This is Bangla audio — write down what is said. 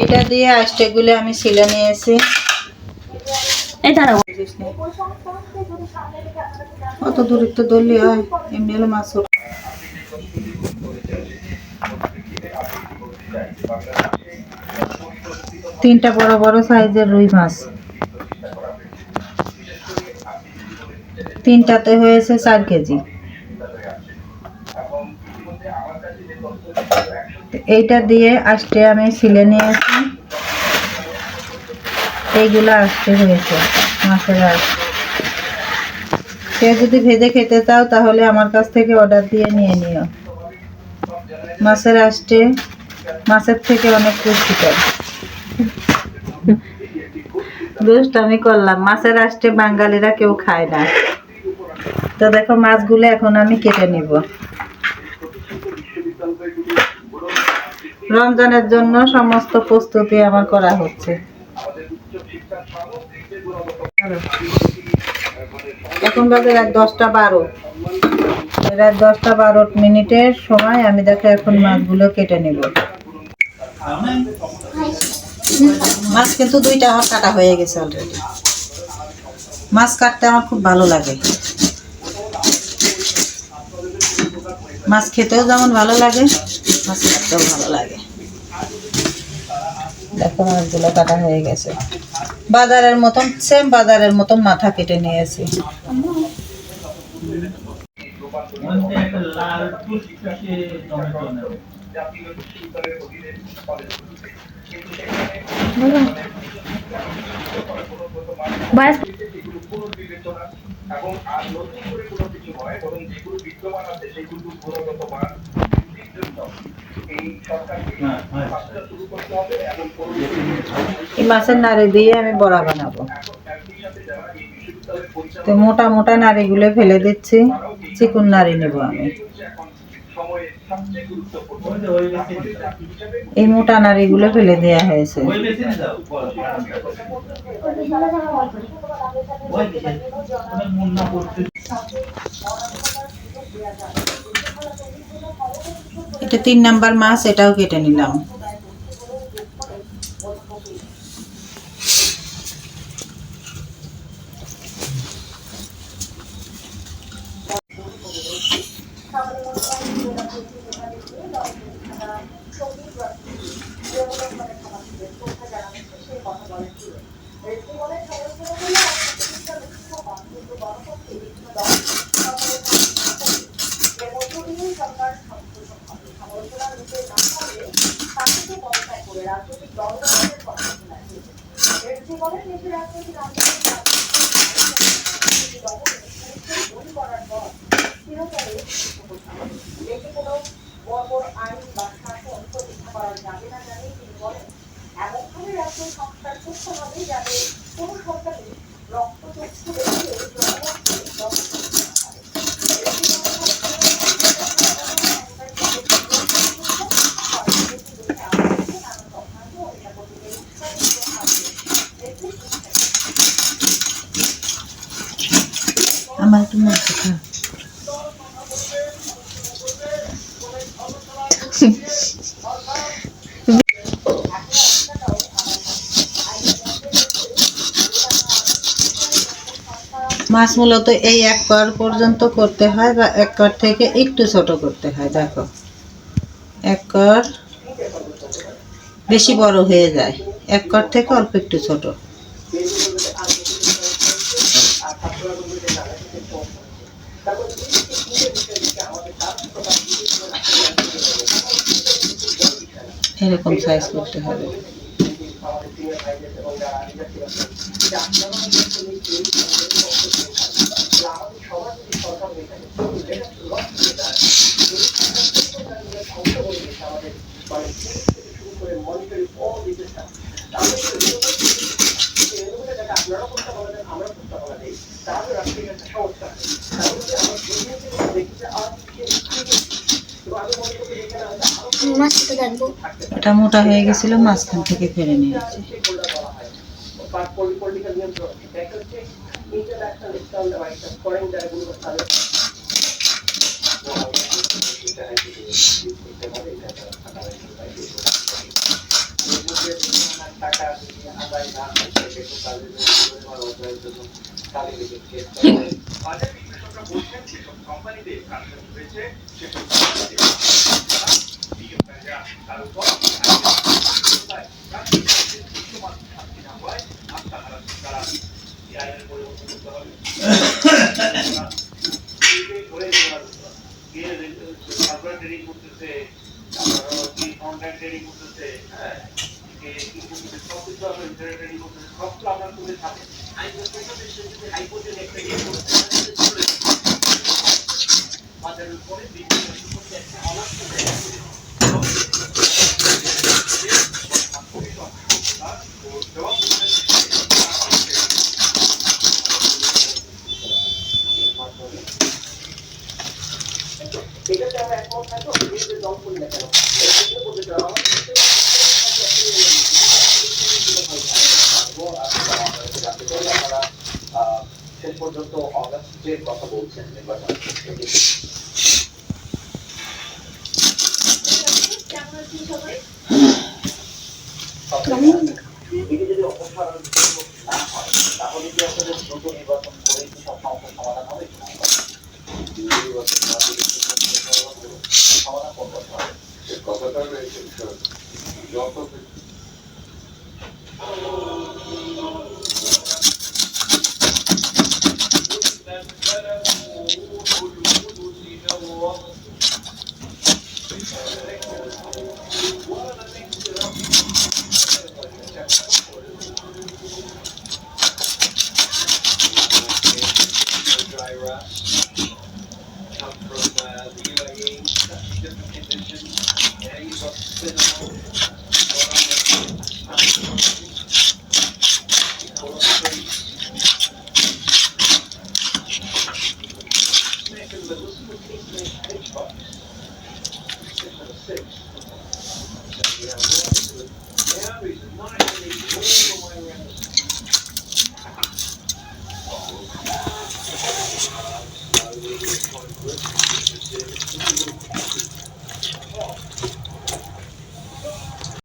এটা দিয়ে আষ্টেগুলো আমি ছিলে নিয়েছি। এই দাঁড়াও, অত দূরত্ব ধরলে হয়, এমনি হলো মাছ। তিনটা বড় বড় সাইজের রুই মাছ, তিনটাতে হয়েছে 4 কেজি। এইটা দিয়ে আষ্টে আমি ছিলে নিয়েছি। এইগুলো আষ্টে হয়েছে মাছের আঁশ। কেউ যদি ভেজে খেতে চাও তাহলে আমার কাছ থেকে অর্ডার দিয়ে নিয়ে নিও। মাছের আষ্টে মাছের থেকে অনেক পুষ্টিকর। দুষ্ট আমি করলাম, মাছের আষ্টে বাঙালিরা কেউ খায় না। তো দেখো মাছগুলো এখন আমি কেটে নিব। রমজানের জন্য সমস্ত প্রস্তুতি আমার করা হচ্ছে। এখন বাজে রাত 10টা 12। রাত 10টা 12 সময় আমি দেখো এখন মাছগুলো কেটে নিব। মাছ কিন্তু 2টা আমার কাটা হয়ে গেছে অলরেডি। মাছ কাটতে আমার খুব ভালো লাগে। মাছ খেতেও যেমন ভালো লাগে, মাছ কাটতেও ভালো লাগে। দেখো মাছগুলো কাটা হয়ে গেছে। বাজারের মতন, সেম বাজারের মতন মাথা কেটে নিয়েছি। বয়স এই মাছের নাড়ি দিয়ে আমি বড়া বানাবো। তো মোটা মোটা নাড়িগুলো ফেলে দিচ্ছি, চিকন নাড়ি নেব আমি। এই মোটা নাড়িগুলো ফেলে দেওয়া হয়েছে। এটা 3 নাম্বার মাছ, এটাও কেটে নিলাম। আমার একটু মাছ খা। মাছ মূলত এই 1 কর পর্যন্ত করতে হয়, বা 1 কর থেকে একটু ছোট করতে হয়। দেখো 1 কর বেশি বড় হয়ে যায়, 1 কর থেকে অল্প একটু ছোট। এরকম সাইজ করতে হবে। এটা মোটা হয়ে গেছিল, মাঝখান থেকে ফেলে নিয়েছি।